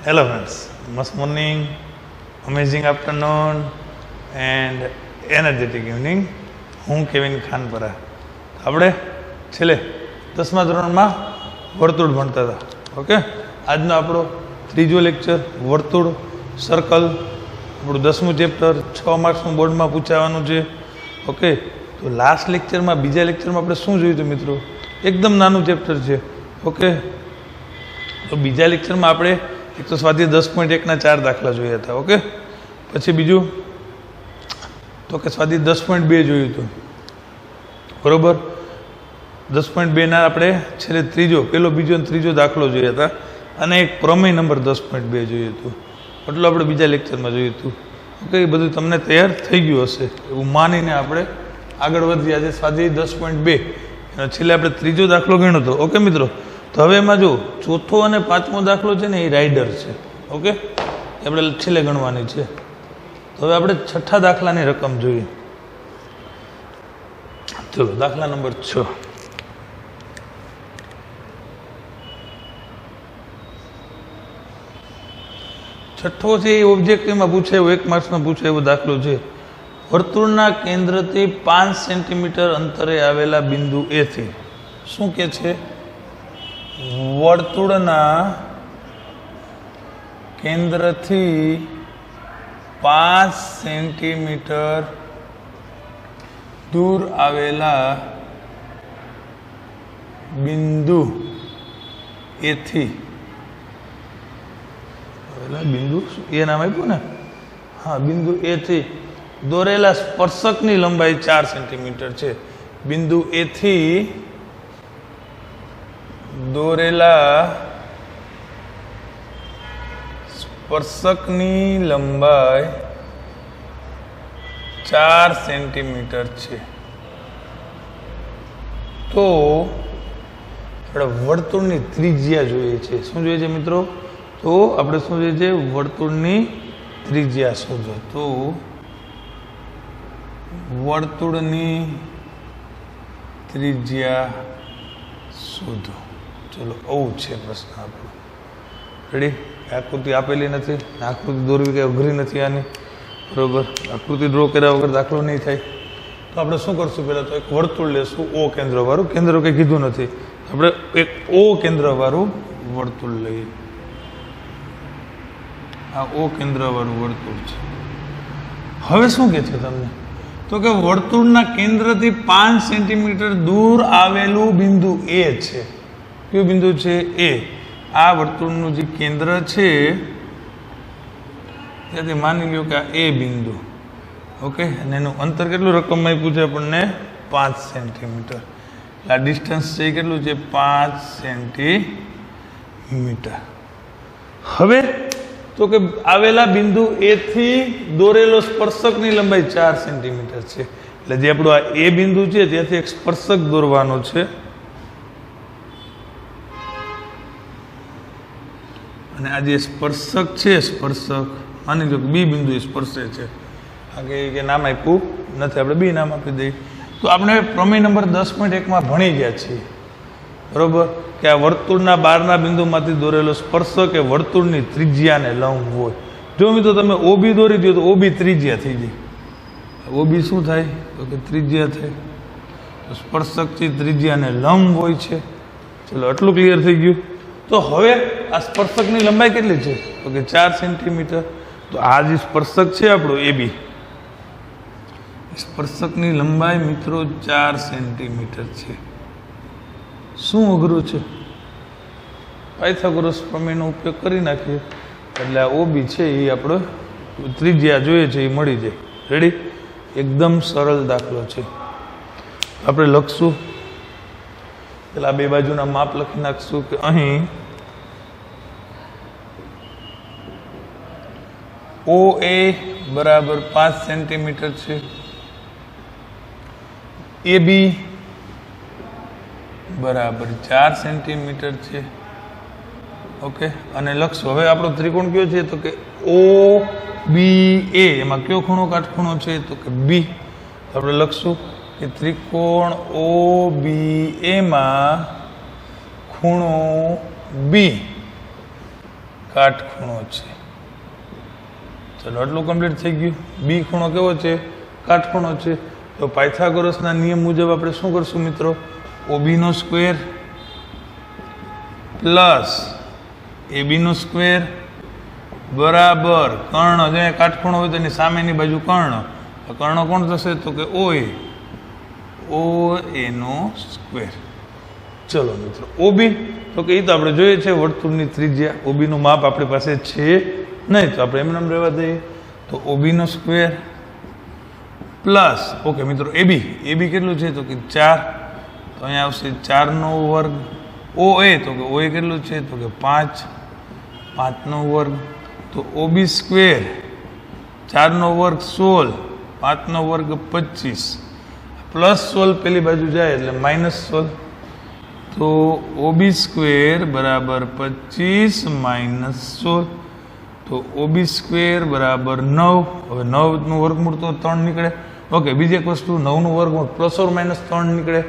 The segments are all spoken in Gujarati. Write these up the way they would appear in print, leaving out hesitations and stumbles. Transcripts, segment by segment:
Hello friends, must morning, amazing afternoon and energetic evening. હું કેવિન ખાનપરા. આપણે છેલ્લે 10મા ધોરણમાં વર્તુળ ભણતા હતા. ઓકે, આજનો આપણો ત્રીજો લેક્ચર વર્તુળ સર્કલ, આપણું 10મું ચેપ્ટર 6 માર્ક્સનું બોર્ડમાં પૂછાવાનું છે. ઓકે, તો લાસ્ટ લેક્ચરમાં બીજા લેક્ચરમાં આપણે શું જોયું હતું મિત્રો? એકદમ નાનું ચેપ્ટર છે. ઓકે, તો બીજા લેક્ચરમાં આપણે એક તો સ્વાધ્યાય 10.1ના 4 દાખલા જોયા હતા. ઓકે, પછી બીજું તો કે સ્વાધ્યાય 10.2 જોયું હતું. બરોબર, 10.2ના આપણે છેલ્લે પહેલો બીજો અને ત્રીજો દાખલો જોયા હતા અને એક પ્રમેય નંબર 10.2 જોયું હતું. એટલું આપણે બીજા લેક્ચરમાં જોયું હતું. ઓકે, એ બધું તમને તૈયાર થઈ ગયું હશે એવું માનીને આપણે આગળ વધ્યા. આજે સ્વાધ્યાય 10.2 એનો છેલ્લે આપણે ત્રીજો દાખલો ગણ્યો હતો. ઓકે મિત્રો, તો હવે એમાં જો ચોથો અને પાંચમો દાખલો છે ને એ રાઇડર છે. ઓકે, એ આપણે છેલ્લે ગણવાની છે. તો હવે આપણે છઠ્ઠા દાખલાની રકમ જોઈએ. ચલો, દાખલા નંબર 6. છઠ્ઠો છે એ ઓબ્જેક્ટિવમાં પૂછે એવો 1 માર્ક્સમાં પૂછે એવો દાખલો છે. વર્તુળના કેન્દ્રથી 5 સેન્ટીમીટર અંતરે આવેલા બિંદુ એ થી શું કે છે? વર્તુળના કેન્દ્રથી 5 સેન્ટીમીટર દૂર આવેલા બિંદુ એથી બિંદુ એ નામ આપ્યું ને? હા, બિંદુ એથી દોરેલા સ્પર્શકની લંબાઈ 4 સેન્ટીમીટર છે. બિંદુ એથી દોરેલા સ્પર્શકની લંબાઈ 4 સેન્ટીમીટર છે. તો આપણે વર્તુળની ત્રિજ્યા જોઈએ છે. શું જોઈએ છે મિત્રો? તો આપણે શું જોઈએ છે? વર્તુળની ત્રિજ્યા શોધો. તો વર્તુળની ત્રિજ્યા શોધો. ચલો, આવું છે પ્રશ્ન આપણો. રેડી? આકૃતિ આપેલી નથી, આકૃતિ દોરવી કંઈ અઘરી નથી આની. બરોબર, આકૃતિ ડ્રો કર્યા વગર દાખલો નહીં થાય. તો આપણે શું કરશું? પહેલાં તો એક વર્તુળ લેશું O કેન્દ્રવાળું. કેન્દ્ર કંઈ કીધું નથી, આપણે એક O કેન્દ્રવાળું વર્તુળ લઈએ. આ O કેન્દ્રવાળું વર્તુળ છે. હવે શું કહે છે તમને? તો કે વર્તુળના કેન્દ્રથી 5 સેન્ટીમીટર દૂર આવેલું બિંદુ એ છે. કયું બિંદુ છે? એ. આ વર્તુળનું જે કેન્દ્ર છે ત્યાંથી માની લો કે આ એ બિંદુ. ઓકે, અને એનું અંતર કેટલું રકમમાં આપ્યું છે આપણને? 5 સેન્ટીમીટર. આ ડિસ્ટન્સ છે એ કેટલું છે? 5 સેન્ટીમીટર. હવે તો કે આવેલા બિંદુ એ થી દોરેલો સ્પર્શકની લંબાઈ 4 સેન્ટીમીટર છે. એટલે જે આપણું આ એ બિંદુ છે ત્યાંથી એક સ્પર્શક દોરવાનો છે. અને આ જે સ્પર્શક છે, સ્પર્શક માની લો કે બી બિંદુ એ સ્પર્શે છે. આગળ કે નામ આપ્યું નથી, આપણે બી નામ આપી દઈએ. તો આપણે પ્રમેય નંબર 10.1માં ભણી ગયા છીએ. બરોબર, કે આ વર્તુળના બહારના બિંદુમાંથી દોરેલો સ્પર્શક એ વર્તુળની ત્રિજ્યાને લંબ હોય. જો મિત્રો તમે ઓબી દોરી દો તો ઓબી ત્રિજ્યા થઈ જાય. ઓબી શું થાય? તો કે ત્રિજ્યા થાય. તો સ્પર્શક છે ત્રિજ્યાને લંબ હોય છે. ચલો, આટલું ક્લિયર થઈ ગયું. તો હવે આ સ્પર્શકની લંબાઈ કેટલી છે? તો કે 4 સેન્ટીમીટર. તો આ જે સ્પર્શક છે આપણો એ બી, સ્પર્શકની લંબાઈ મિત્રો 4 સેન્ટીમીટર છે. શું અઘરું છે? પાયથાગોરસ પ્રમેયનો ઉપયોગ કરી નાખીએ એટલે આ ઓબી છે એ આપણો ત્રિજ્યા જોઈએ છે એ મળી જાય. રેડી? એકદમ સરળ દાખલો છે. આપણે લખશું, પેલા બે બાજુના માપ લખી નાખશું કે અહીં OA બરાબર 5 સેન્ટીમીટર છે, AB બરાબર 4 સેન્ટીમીટર છે. ઓકે, અને લખશું હવે આપણો ત્રિકોણ કયો છે? તો કે OBA. એમાં કયો ખૂણો કાટખૂણો છે? તો કે B. આપણે લખશું કે ત્રિકોણ OBA માં ખૂણો B કાટખૂણો છે. ચલો આટલું કમ્પ્લીટ થઈ ગયું. બી ખૂણો કેવો છે? કાટખૂણો છે. તો પાયથાગોરસના નિયમ મુજબ આપણે શું કરશું મિત્રો? ઓબીનો સ્ક્વેર પ્લસ એબીનો સ્ક્વેર બરાબર કર્ણ, જે કાટખૂણો હોય તો એની સામેની બાજુ કર્ણ. કર્ણ કોણ થશે? તો કે ઓ એનો સ્ક્વેર. ચલો મિત્રો ઓબી તો કે એ તો આપણે જોઈએ છે વર્તુળની ત્રિજ્યા. ઓબીનું માપ આપણી પાસે છે નહીં, તો આપણે એમને રહેવા દઈએ. તો ઓબીનો સ્ક્વેર પ્લસ ઓકે મિત્રો એબી કેટલું છે? તો કે 4. તો અહીંયા આવશે 4નો વર્ગ. ઓએ તો કે ઓએ કેટલું છે? તો કે 5નો વર્ગ. તો ઓબી સ્ક્વેર 4નો વર્ગ 16, 5નો વર્ગ 25, પ્લસ 16 પેલી બાજુ જાય એટલે -16. તો ઓબી સ્ક્વેર બરાબર 25 -16. તો ઓબી સ્ક્વેર બરાબર 9. હવે 9નું વર્ગમૂળ તો 3 નીકળે. ઓકે, બીજી એક વસ્તુ, 9નું વર્ગમૂળ +or-3 નીકળે,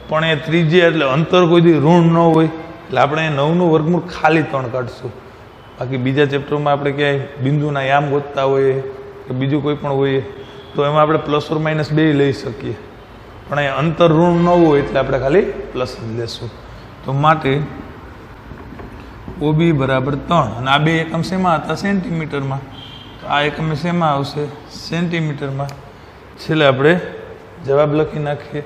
પણ એ ત્રિજ્યા એટલે અંતર કોઈ દી ઋણ ન હોય એટલે આપણે 9નું વર્ગમૂળ ખાલી 3 કાઢશું. બાકી બીજા ચેપ્ટરમાં આપણે ક્યાંય બિંદુના યામ ગોતતા હોઈએ કે બીજું કોઈ પણ હોઈએ તો એમાં આપણે +or-2 લઈ શકીએ, પણ એ અંતર ઋણ ન હોય એટલે આપણે ખાલી પ્લસ જ લેશું. તો માટે ઓબી બરાબર 3. અને આ બે એકમ શેમાં હતા? સેન્ટીમીટરમાં. તો આ એકમ શેમાં આવશે? સેન્ટીમીટરમાં. છેલ્લે આપણે જવાબ લખી નાખીએ.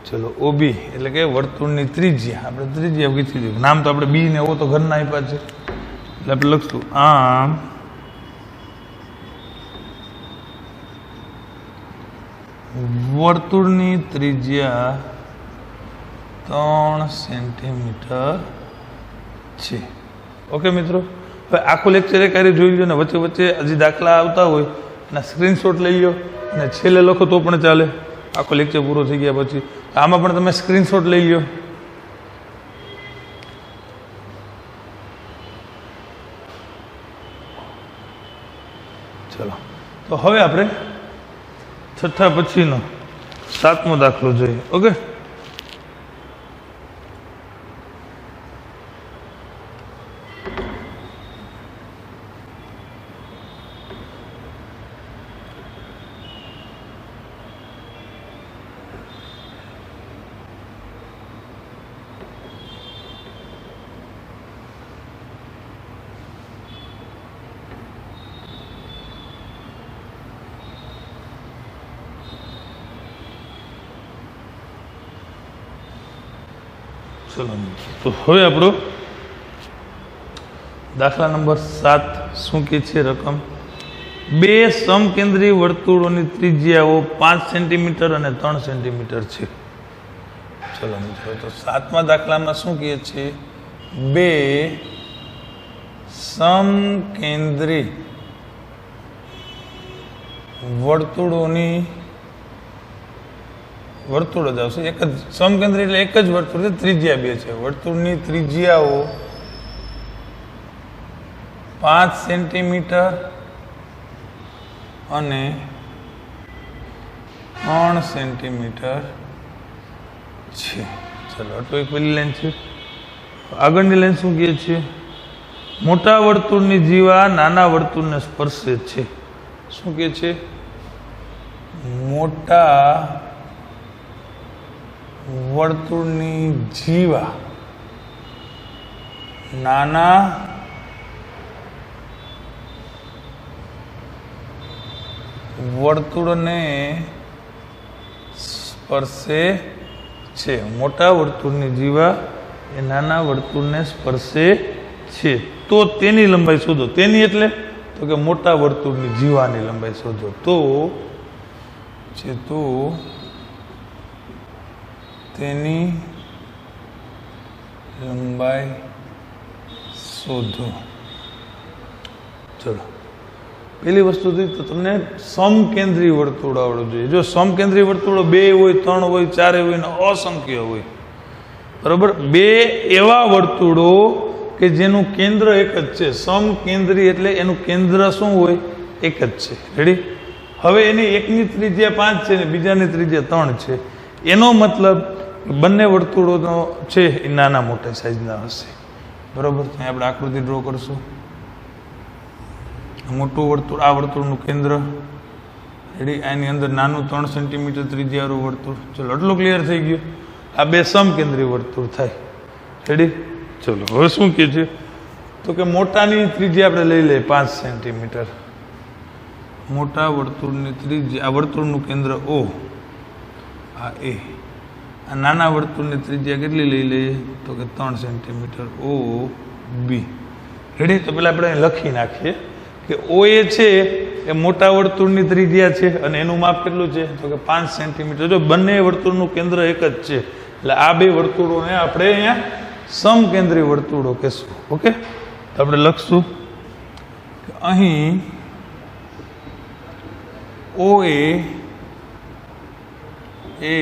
ચલો ઓબી એટલે કે વર્તુળની ત્રિજ્યા. આપણે ત્રિજ્યા કીધી દીધું. નામ તો આપણે બી ને ઓ તો ઘરના આપ્યા છે એટલે આપણે લખશું આમ વર્તુળની ત્રિજ્યા 3 સેન્ટીમીટર છે. ઓકે મિત્રો, હવે આખું લેક્ચર એક હારે જોઈ લો ને વચ્ચે વચ્ચે હજી દાખલા આવતા હોય એના સ્ક્રીનશોટ લઈ લો અને છેલ્લે લખો તો પણ ચાલે. આખો લેક્ચર પૂરો થઈ ગયા પછી આમાં પણ તમે સ્ક્રીનશોટ લઈ લો. ચલો, તો હવે આપણે છઠ્ઠા પછીનો 7મો દાખલો જોઈએ. ઓકે, ચલો તો હવે આપણો દાખલા નંબર 7 શું કે છે રકમ? બે સમકેન્દ્રી વર્તુળોની ત્રિજ્યાઓ 5 સેન્ટીમીટર અને 3 સેન્ટીમીટર છે. ચલો મિત્રો, તો 7મા દાખલામાં શું કહે છે? બે સમકેન્દ્રી વર્તુળો જ આવશે. એક જ સમકેન્દ્રી એટલે એક જ વર્તુળ છે, ત્રિજ્યા 2 છે. વર્તુળની ત્રિજ્યાઓ 5 સેન્ટીમીટર અને 3 સેન્ટીમીટર છે. ચલો, તો એક પેલી લાઈન છે. આગળની લાઈન શું કહે છે? મોટા વર્તુળની જીવા નાના વર્તુળને સ્પર્શે છે. શું કહે છે? મોટા વર્તુળની જીવા નાના વર્તુળને સ્પર્શે છે. મોટા વર્તુળની જીવા એ નાના વર્તુળને સ્પર્શે છે. તો તેની લંબાઈ શોધો. તેની એટલે તો કે મોટા વર્તુળની જીવાની લંબાઈ શોધો. તો તેની લંબાઈ શોધો. ચલો, પેલી વસ્તુ તો તમને સમકેન્દ્રી વર્તુળ આવડવું જોઈએ. જો સમકેન્દ્રી વર્તુળો 2 હોય, 3 હોય, 4 હોય ને અસંખ્ય હોય, બરોબર. બે એવા વર્તુળો કે જેનું કેન્દ્ર એક જ છે. સમકેન્દ્રી એટલે એનું કેન્દ્ર શું હોય? એક જ છે. રેડી? હવે એની એકની ત્રિજ્યા 5 છે ને બીજાની ત્રિજ્યા 3 છે. એનો મતલબ બંને વર્તુળોનો છે એ નાના મોટા સાઈઝના હશે. બરાબર. ત્યાં આપણે આકૃતિ ડ્રો કરશું. મોટું વર્તુળ, આ વર્તુળનું કેન્દ્ર રેડી. આની અંદર નાનું 3 સેન્ટીમીટર ત્રિજ્યાવાળું વર્તુળ. ચલો આટલું ક્લિયર થઈ ગયું. આ બે સમકેન્દ્રીય વર્તુળ થાય. રેડી. ચલો હવે શું કહે છે તો કે મોટાની ત્રિજ્યા આપણે લઈ લઈએ 5 સેન્ટીમીટર. મોટા વર્તુળની ત્રિજ્યા, આ વર્તુળનું કેન્દ્ર O, આ A. આ નાના વર્તુળની ત્રિજ્યા કેટલી લઈ લઈએ તો કે 3 સેન્ટીમીટર, O B. રેડી. તો પેલા આપણે લખી નાખીએ કે OA છે એ મોટા વર્તુળની ત્રિજ્યા છે અને એનું માપ કેટલું છે તો કે 5 સેન્ટીમીટર. જો બંને વર્તુળનું કેન્દ્ર એક જ છે એટલે આ બે વર્તુળોને આપણે અહીંયા સમકેન્દ્રીય વર્તુળો કહેશું. ઓકે. તો આપણે લખશું કે અહીં OA એ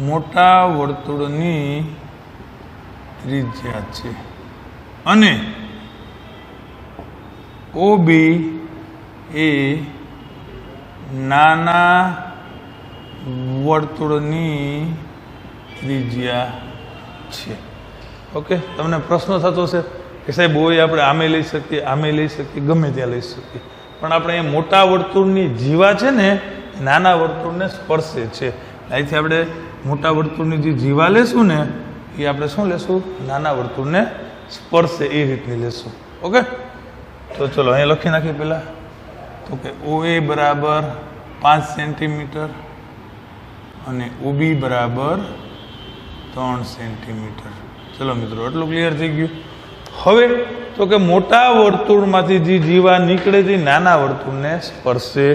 મોટા વર્તુળની ત્રિજ્યા છે અને OB એ નાના વર્તુળની ત્રિજ્યા છે. ઓકે. તમને પ્રશ્ન થતો હશે કે સાહેબ ઓય આપણે આમે લઈ શકીએ, આમે લઈ શકીએ, ગમે ત્યાં લઈ શકીએ, પણ આપણે એ મોટા વર્તુળની જીવા છે ને નાના વર્તુળને સ્પર્શે છે. અહીંથી આપણે મોટા વર્તુળની જે જીવા લેશું ને એ આપણે શું લેશું? નાના વર્તુળને સ્પર્શે એ રીતની લેશું. ઓકે. તો ચલો અહીંયા લખી નાખીએ પહેલાં તો કે OA બરાબર 5 સેન્ટીમીટર અને OB બરાબર 3 સેન્ટીમીટર. ચલો મિત્રો આટલું ક્લિયર થઈ ગયું. હવે તો કે મોટા વર્તુળમાંથી જે જીવા નીકળે તે નાના વર્તુળને સ્પર્શે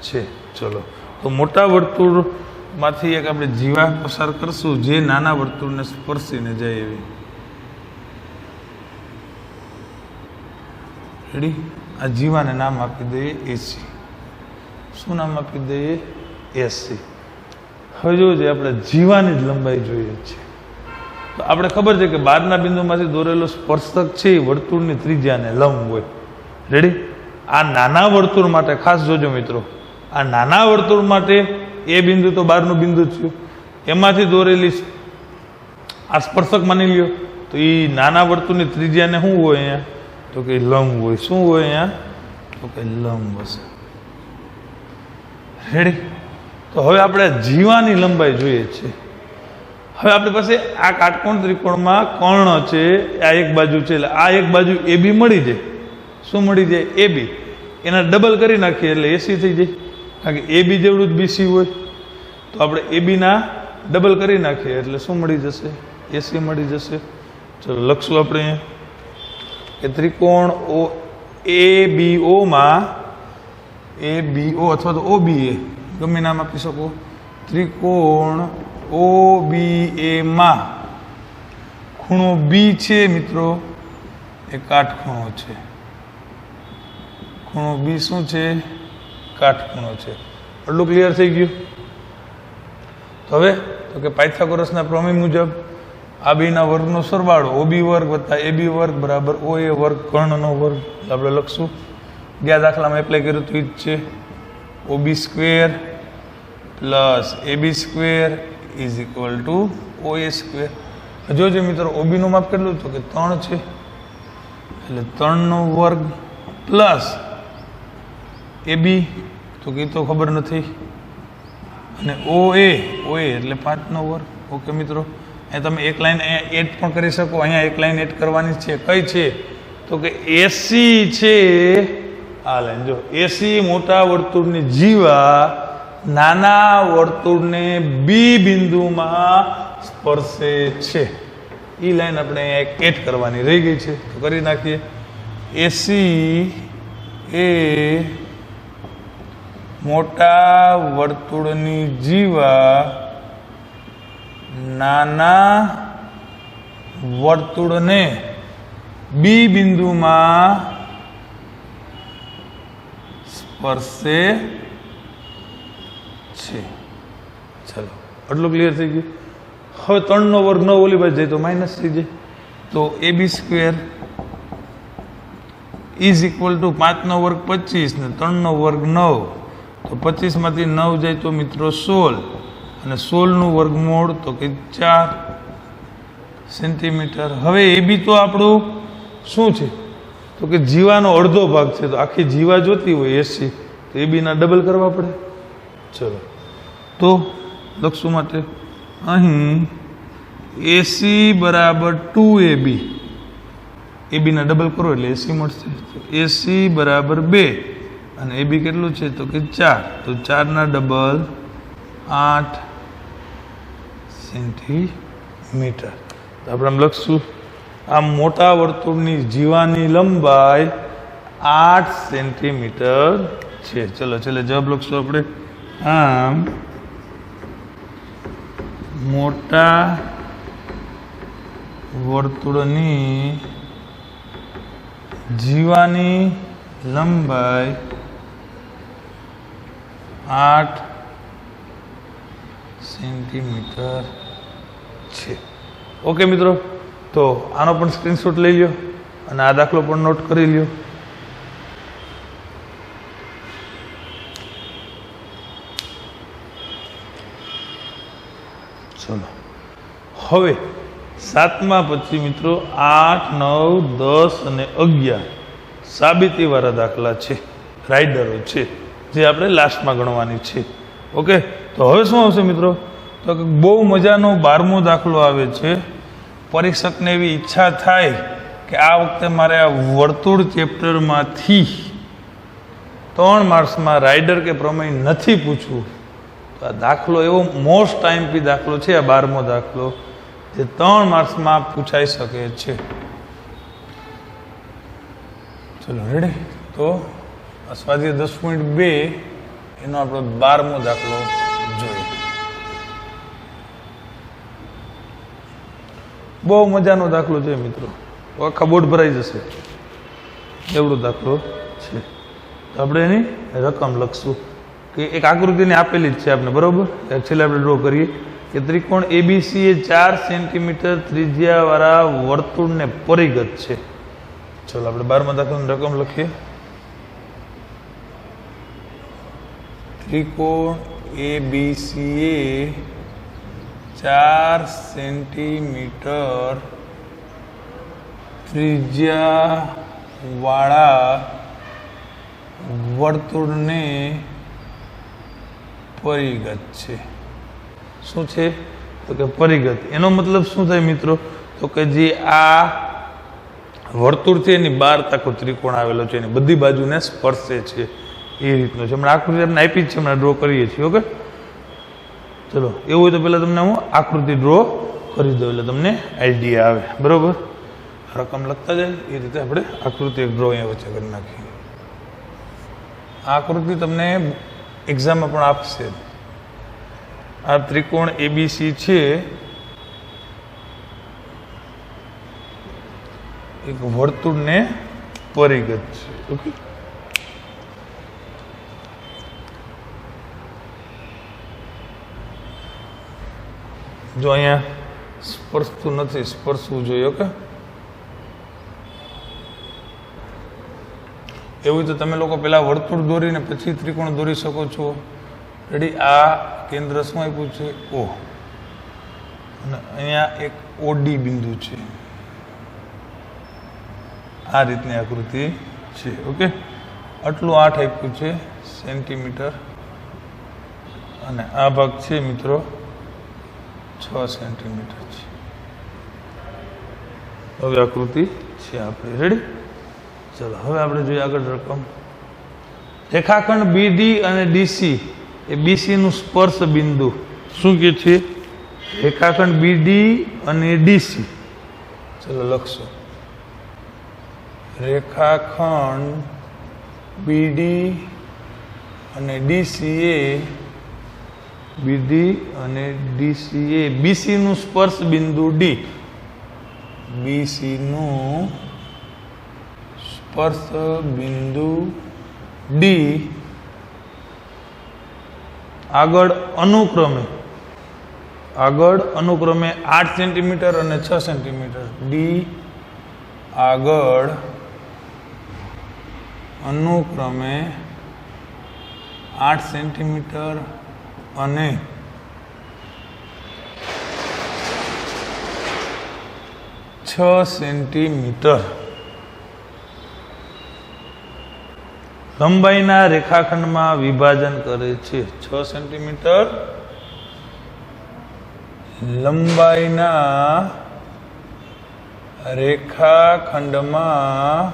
છે. ચલો તો મોટા વર્તુળમાંથી એક આપણે જીવા પસાર કરશું જે નાના વર્તુળને સ્પર્શીને જાય એવી. રેડી. આ જીવાને નામ આપી દઈએ AC. શું નામ આપી દઈએ? AC. હવે જોજે આપણે જીવાની જ લંબાઈ જોઈએ છે. તો આપણે ખબર છે કે બહારના બિંદુમાંથી દોરેલો સ્પર્શક છે એ વર્તુળની ત્રિજ્યાને લંબ હોય. રેડી. આ નાના વર્તુળ માટે ખાસ જોજો મિત્રો, આ નાના વર્તુળ માટે એ બિંદુ તો બહારનું બિંદુ જ થયું, એમાંથી દોરેલી આ સ્પર્શક માની લ્યો તો એ નાના વર્તુળની ત્રિજ્યાને શું હોય અહીંયા તો કે લંબ હોય. શું હોય અહીંયા તો કે લંબ હશે. રેડી. તો હવે આપણે જીવાની લંબાઈ જોઈએ છે. હવે આપણી પાસે આ કાટકોણ ત્રિકોણમાં કર્ણ છે, આ એક બાજુ છે એટલે આ એક બાજુ AB મળી જાય. શું મળી જાય? AB. એના ડબલ કરી નાખીએ એટલે AC થઈ જાય, કારણ કે AB જેવડું જ BC હોય. તો આપણે AB ના ડબલ કરી નાખીએ એટલે શું મળી જશે? AC મળી જશે. ચલો લખશું આપણે અહીંયા કે ત્રિકોણ ABO માં ABO અથવા તો OBA ગમે નામ આપી શકો. ત્રિકોણ OBA માં ખૂણો B છે મિત્રો એ કાટખૂણો છે. ખૂણો B શું છે? કાટખૂણો છે. આટલું ક્લિયર થઈ ગયું. તો હવે તો કે પાયથાગોરસના પ્રમેય મુજબ આ બેના વર્ગનો સરવાળો OB વર્ગ વત્તા AB વર્ગ બરાબર OA વર્ગ કર્ણનો વર્ગ. આપણે લખશું ગયા દાખલામાં એપ્લાય કર્યું તો એ જ છે. OB square plus AB square is equal to OA square. જોજો મિત્રો OB નું માપ કેટલું તો કે 3 છે એટલે 3 નો વર્ગ પ્લસ AB તો કે તો ખબર નથી અને OA એટલે 5 નો વર્ગ. ઓકે મિત્રો. અહીંયા તમે એક લાઈન અહીંયા એડ પણ કરી શકો. અહીંયા એક લાઈન એડ કરવાની છે. કઈ છે તો કે AC છે આ લાઈન. જો AC મોટા વર્તુળની જીવા નાના વર્તુળને B બિંદુમાં સ્પર્શે છે. એ લાઈન આપણે અહીંયા એડ કરવાની રહી ગઈ છે તો કરી નાખીએ. AC એ મોટા વર્તુળની જીવા નાના વર્તુળને B બિંદુમાં સ્પર્શે છે. ચાલો આટલું ક્લિયર થઈ ગયું. હવે 3 નો વર્ગ 9 ઓલી બાજુ જાય તો માઇનસ થઈ જાય. તો AB square is equal to 5 નો વર્ગ 25 ને 3 નો વર્ગ 9. તો 25 માંથી 9 જાય તો મિત્રો 16 અને 16 નું વર્ગમૂળ તો કે 4. સેન્ટીમીટર. હવે એ બી તો આપણું શું છે તો કે જીવાનો અડધો ભાગ છે, તો આખી જીવા જોતી હોય 80, તો એ બીના ડબલ કરવા પડે. ચલો તો લખશું માટે અહીં એસી બરાબર 2AB, એબીના ડબલ કરો એટલે એસી મળશે. એસી બરાબર 2 અને એબી કેટલું છે તો કે 4, તો 4ના ડબલ 8 સેન્ટીમીટર. તો આપણે આમ લખશું આ મોટા વર્તુળની જીવાની લંબાઈ 8 સેન્ટીમીટર છે. ચલો છેલ્લે જવાબ લખશું આપણે. આમ મોટા વર્તુળની જીવાની લંબાઈ 8 સેન્ટીમીટર છે. ઓકે મિત્રો, તો આનો પણ સ્ક્રીનશોટ લઈ લ્યો અને આ દાખલો પણ નોટ કરી લ્યો. ચલો હવે 7મા પછી મિત્રો 8, 9, 10 અને 11 સાબિતીવાળા દાખલા છે, રાઇડરો છે, જે આપણે લાસ્ટમાં ગણવાની છે. ઓકે, તો હવે શું આવશે મિત્રો તો કે બહુ મજાનો 12મો દાખલો આવે છે. પરીક્ષકને એવી ઈચ્છા થાય કે આ વખતે મારે આ વર્તુળ ચેપ્ટરમાંથી 3 માર્ક્સમાં રાઇડર કે પ્રમેય નથી પૂછવું, તો આ દાખલો એવો મોસ્ટ ટાઈમપી દાખલો છે, આ 12મો દાખલો, જે 3 માર્ક્સમાં પૂછાઈ શકે છે. ચલો રેડી. તો સ્વાધ્યાય 10.2 એનો આપણો 12મો દાખલો જોઈએ. બહુ મજાનો દાખલો છે મિત્રો, આખા બોર્ડ ભરાઈ જશે એવડો દાખલો છે. તો આપણે એની રકમ લખશું કે એક આકૃતિને આપેલી જ છે આપણે, બરોબર. છેલ્લે આપણે ડ્રો કરીએ કે ત્રિકોણ એબીસી એ 4 સેન્ટીમીટર ત્રિજ્યાવાળા વર્તુળને પરિગત છે. ચલો આપણે 12મા દાખલાની રકમ લખીએ. ત્રિકોણ એબીસી એ 4 સેન્ટીમીટર ત્રિજ્યાવાળા વર્તુળને પરિગત છે. શું છે તો કે પરિગત. એનો મતલબ શું થાય મિત્રો તો કે જે આ વર્તુળ છે એની 12 તાકો ત્રિકોણ આવેલો છે, એની બધી બાજુને સ્પર્શે છે, એ રીતનો છે. હમણાં આકૃતિ આપણે આપી જ છે, હમણાં ડ્રો કરીએ છીએ. ઓકે, ચલો એવું હોય તો પહેલાં તમને હું આકૃતિ ડ્રો કરી દઉં એટલે તમને આઈડિયા આવે, બરોબર. રકમ લખતા જાય એ રીતે આપણે આકૃતિ એક ડ્રો અહીંયા વચ્ચે કરી નાખીએ. આ આકૃતિ તમને એક્ઝામમાં પણ આપશે. આ ત્રિકોણ એબીસી છે, એક વર્તુળને પરિગત છે. ઓકે, જો અહીંયા સ્પર્શતું નથી, સ્પર્શવું જોઈએ. ઓકે, એવું તો તમે લોકો પેલા વર્તુળ દોરીને પછી ત્રિકોણ દોરી શકો છો. રેડી. આ કેન્દ્ર શું આપ્યું છે O, અને અહીંયા એક OD બિંદુ છે. આ રીતની આકૃતિ છે. ઓકે, આટલું 8 આપ્યું છે સેન્ટીમીટર, અને આ ભાગ છે મિત્રો 6 સેન્ટીમીટર છે. હવે આકૃતિ છે આપણી. રેડી. ચલો હવે આપણે જોઈએ આગળ રકમ. રેખાખંડ BD અને DC એ BC નું સ્પર્શ બિંદુ શું કે છે? રેખાખંડ BD અને DC. ચલો લખશો. રેખાખંડ BD અને DC એ BD અને DC એ BC નું સ્પર્શ બિંદુ D, BC નું સ્પર્શ બિંદુ D આગળ અનુક્રમે 8 સેન્ટીમીટર અને 6 સેન્ટીમીટર. D આગળ અનુક્રમે 8 સેન્ટીમીટર અને 6 સેન્ટીમીટર લંબાઈના રેખાખંડમાં વિભાજન કરે છે. 6 સેન્ટીમીટર લંબાઈના રેખાખંડમાં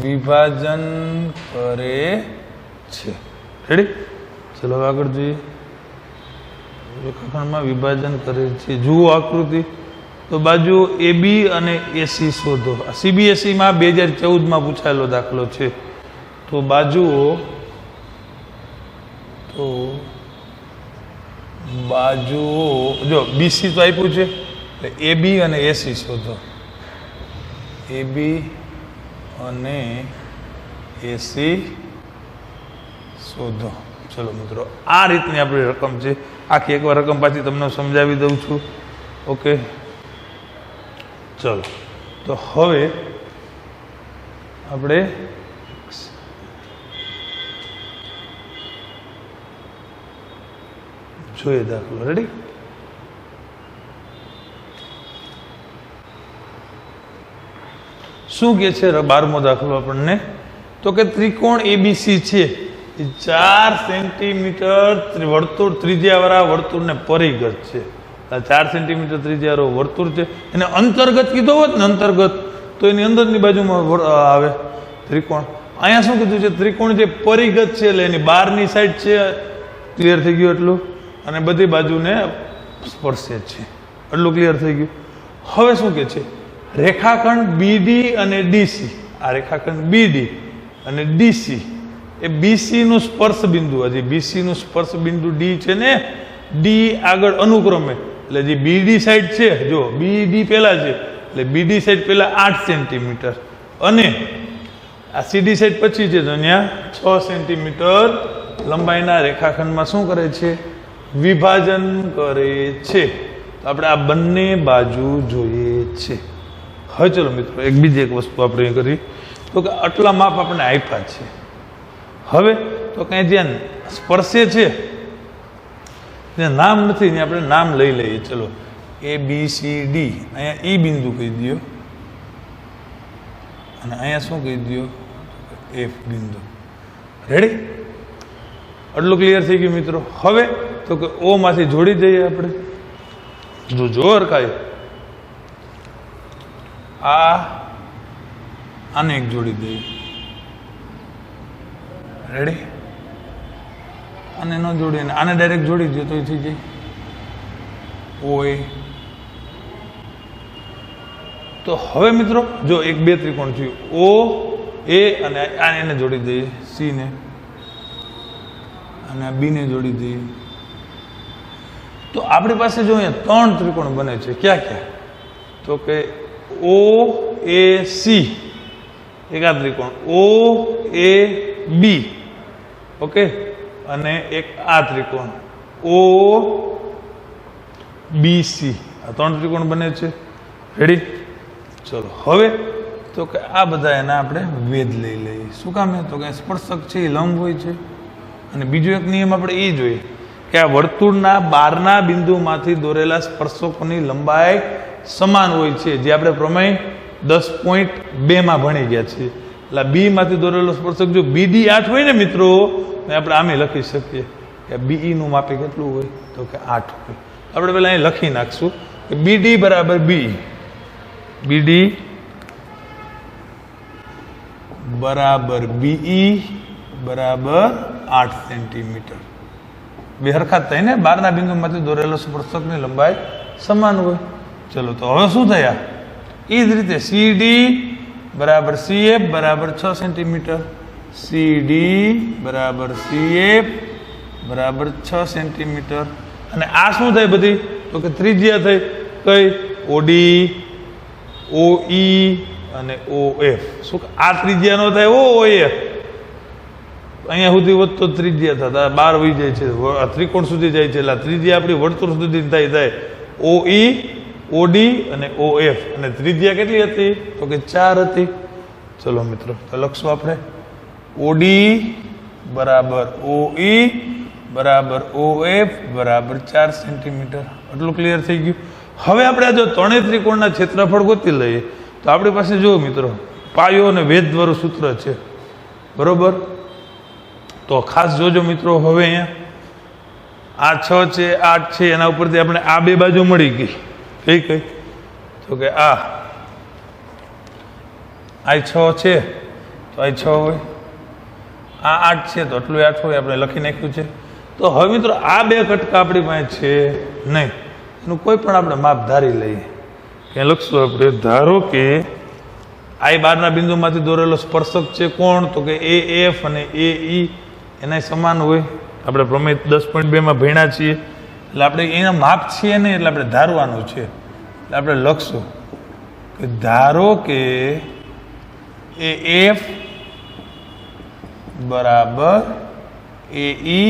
વિભાજન કરે છે. રેડી? ચલો હવે આગળ જોઈએ. રેખાખંડમાં વિભાજન કરે છે. જુઓ આકૃતિ. તો બાજુ AB અને AC શોધો. CBSE માં 2014 પૂછાયેલો દાખલો છે. તો બાજુઓ જો BC તો આપ્યું છે એટલે AB અને AC શોધો. AB અને AC શોધો. ચલો મિત્રો, આ રીતની આપણી રકમ છે. આખી એકવાર રકમ પાછી તમને સમજાવી દઉં છું. ઓકે, ચલો. તો હવે આપણે જોઈએ દાખલો. રેડી? શું કે છે 12મો દાખલો આપણને? તો કે ત્રિકોણ ABC છે, 4 સેન્ટીમીટર વર્તુળ ત્રિજ્યાવાળા વર્તુળને પરિઘ છે. 4 સેન્ટીમીટર ત્રિજ્યાવાળો વર્તુળ છે. એને અંતર્ગત કીધો હોત ને, અંતર્ગત, તો એની અંદરની બાજુમાં આવે ત્રિકોણ. અહીંયા શું કીધું છે? ત્રિકોણ જે પરિઘ છે એટલે એની બહારની સાઈડ છે. ક્લિયર થઈ ગયું એટલું? અને બધી બાજુને સ્પર્શે છે. એટલું ક્લિયર થઈ ગયું? હવે શું કે છે? રેખાખંડ BD અને DC, આ રેખાખંડ BD અને DC એ BC નું સ્પર્શ બિંદુ, હજી BC નું સ્પર્શ બિંદુ D છે ને, D આગળ અનુક્રમે, એટલે જે BD સાઈડ છે, જો BD પહેલા છે એટલે BD સાઈડ પહેલા 8 સેન્ટીમીટર અને આ CD સાઈડ પછી છે તો અહીંયા 6 સેન્ટીમીટર લંબાઈના રેખાખંડમાં શું કરે છે? વિભાજન કરે છે. તો આપણે આ બંને બાજુ જોઈએ છે. હવે ચલો મિત્રો, બીજી એક વસ્તુ આપણે કરી તો કે આટલા માપ આપણે આપ્યા છે. હવે તો કંઈ જ્યાં સ્પર્શે છે ત્યાં નામ નથી, ને આપણે નામ લઈ લઈએ. ચલો, ABCD, અહીંયા E બિંદુ કહી દો અને અહીંયા શું કહી દો? F બિંદુ. રેડી? આટલું ક્લિયર થઈ ગયું મિત્રો? હવે તો કે O માંથી જોડી દઈએ આપણે. જો હરખાય આને એક જોડી દઈએ. રેડી? આને ન જોડીએ, આને ડાયરેક્ટ જોડી દે તો એ થઈ જાય OA. તો હવે મિત્રો જો એક બે ત્રિકોણ થયું, OA અને આને એને જોડી દઈએ, C ને, અને આ B ને જોડી દઈએ. તો આપણી પાસે જો અહીંયા 3 ત્રિકોણ બને છે. ક્યાં ક્યાં? તો કે OAC એક આ ત્રિકોણ, OAB, ઓકે, અને એક આ ત્રિકોણ OBC. આ 3 ત્રિકોણ બને છે. રેડી? ચલો, હવે તો કે આ બધા એના આપણે વેધ લઈ લઈએ. શું કામ? તો કે સ્પર્શક છે એ લંબ હોય છે. અને બીજો એક નિયમ આપણે એ જોઈએ કે આ વર્તુળના બહારના બિંદુમાંથી દોરેલા સ્પર્શકોની લંબાઈ સમાન હોય છે, જે આપણે પ્રમેય 10.2 માં ભણી ગયા છીએ. એટલે B માંથી દોરેલો સ્પર્શક જો BD 8 હોય ને મિત્રો, આપણે આમે લખી શકીએ કે BE નું માપે કેટલું હોય? તો કે 8 હોય. આપણે પહેલા અહીં લખી નાખશું કે BD બરાબર BE, BD બરાબર BE બરાબર 8 સેન્ટીમીટર. બે હરખા થાય ને, બહારના બિંદુમાંથી દોરેલો સ્પર્શકની લંબાઈ સમાન હોય. ચલો, તો હવે શું થયા? એ જ રીતે CD બરાબર CF બરાબર 6 સેન્ટીમીટર, CD બરાબર CF બરાબર 6 સેન્ટીમીટર. અને આ શું થાય બધી? તો કે ત્રિજ્યા થઈ કઈ? OD, OE અને OF. શું આ ત્રિજ્યા નો થાય? OF અહીંયા સુધી વધતો ત્રિજ્યા થતા 12 વહી જાય છે, ત્રિકોણ સુધી જાય છે. એટલે ત્રિજ્યા આપણી વર્તુળ સુધી થાય OE, OD અને OF. અને ત્રિજ્યા કેટલી હતી? તો કે 4 હતી. ચલો મિત્રો, તો લખશું આપણે OD બરાબર OE બરાબર OF બરાબર 4 સેન્ટીમીટર. આટલું ક્લિયર થઈ ગયું? હવે આપણે આ જો ત્રણેય ત્રિકોણના ક્ષેત્રફળ ગોતી લઈએ તો આપણી પાસે જો મિત્રો પાયો અને વેધવાળું સૂત્ર છે, બરોબર? તો ખાસ જોજો મિત્રો, હવે અહીંયા આ 6 છે, 8 છે, એના ઉપરથી આપણે આ બે બાજુ મળી ગઈ. કઈ કઈ? તો કે આ 6 છે તો આ 6 હોય, આ 8 છે તો આટલું 8 હોય, આપણે લખી નાખ્યું છે. તો હવે મિત્રો આ બે કટકા આપણી પાસે છે નહીં, એનું કોઈ પણ આપણે માપ ધારી લઈએ. ક્યાં લખશું આપણે? ધારો કે આ બારના બિંદુમાંથી દોરેલો સ્પર્શક છે કોણ? તો કે AF અને AE એના સમાન હોય. આપણે પ્રમેય 10.2 માં ભણ્યા છીએ, એટલે આપણે એના માપ છીએ નહીં, એટલે આપણે ધારવાનું છે. એટલે આપણે લખશું કે ધારો કે AF બરાબર AE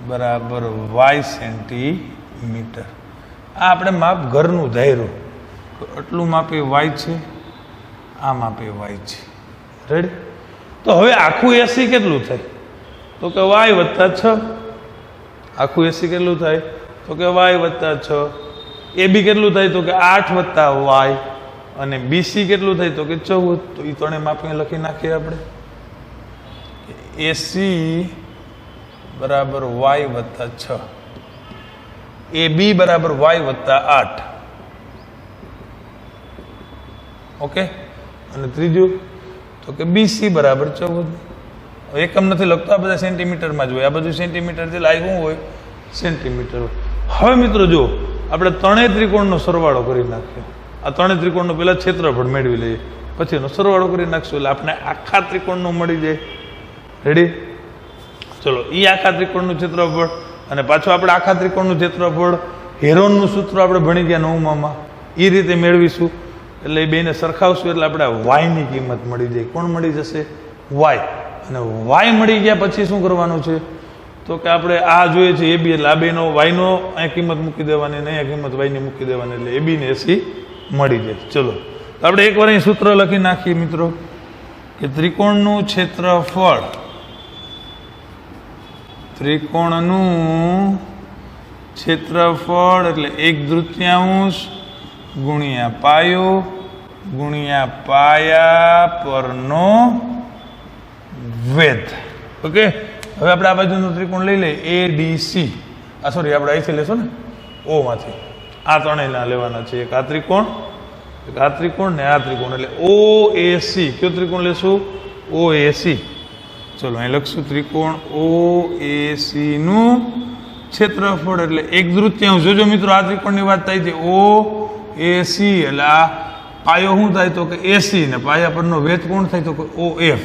બરાબર y સેન્ટીમીટર. આ આપણે માપ ઘરનું ધાર્યું, આટલું માપે y છે, આ માપે y છે. રેડી? તો હવે આખું એસી કેટલું થાય? તો કે y વત્તા 6. આખું એસી કેટલું થાય? તો કે y વત્તા 6. AB કેટલું થાય? તો કે 8 વત્તા y. અને BC કેટલું થાય? તો કે 14. તો એ ત્રણેય માપને લખી નાખીએ આપણે. AC બરાબર y વત્તા 6, AB બરાબર y વત્તા 8. ઓકે? અને ત્રીજું તો કે BC બરાબર 14. એકમ નથી લખતો, આ બધા સેન્ટીમીટરમાં જ હોય, આ બધું સેન્ટીમીટરથી લાઈ શું હોય? સેન્ટીમીટર હોય. હવે મિત્રો જો આપણે ત્રણેય ત્રિકોણનો સરવાળો કરી નાખ્યો. આ ત્રણેય ત્રિકોણનું પહેલાં ક્ષેત્રફળ મેળવી લઈએ, પછી એનો સરવાળો કરી નાખશું એટલે આપણે આખા ત્રિકોણનું મળી જાય. રેડી? ચલો, એ આખા ત્રિકોણનું ક્ષેત્રફળ અને પાછું આપણે આખા ત્રિકોણનું ક્ષેત્રફળ હેરોનનું સૂત્ર આપણે ભણી ગયા 9માં, એ રીતે મેળવીશું. એટલે એ બેને સરખાવશું એટલે આપણે વાયની કિંમત મળી જાય. કોણ મળી જશે? વાય. અને વાય મળી ગયા પછી શું કરવાનું છે? તો કે આપણે આ જોઈએ છે AB, એટલે આ બેનો વાયનો અહીંયા કિંમત મૂકી દેવાની, અને અહીંયા કિંમત વાયની મૂકી દેવાની, એટલે AB ને AC મળી જાય. ચલો, તો આપણે એકવાર અહીં સૂત્ર લખી નાખીએ મિત્રો કે ત્રિકોણનું ક્ષેત્રફળ, ત્રિકોણનું ક્ષેત્રફળ એટલે 1/3 ગુણ્યા પાયો ગુણ્યા પાયા પરનો વેધ. ઓકે? હવે આપણે આ બાજુનું ત્રિકોણ લઈ લઈએ ADC. સોરી, આપણે અહીંથી લેશું ને, O માંથી. આ ત્રણેયના લેવાના છે. એક આ ત્રિકોણ, એક આ ત્રિકોણ ને આ ત્રિકોણ, એટલે OAC. કયો ત્રિકોણ લેશું? OAC. ચલો, અહીં લખશું ત્રિકોણ OAC નું ક્ષેત્રફળ એટલે 1/3. જોજો મિત્રો, આ ત્રિકોણની વાત થાય છે OAC, એટલે આ પાયો શું થાય? તો કે AC, ને પાયા પરનો વેધ કોણ થાય? તો કે OF.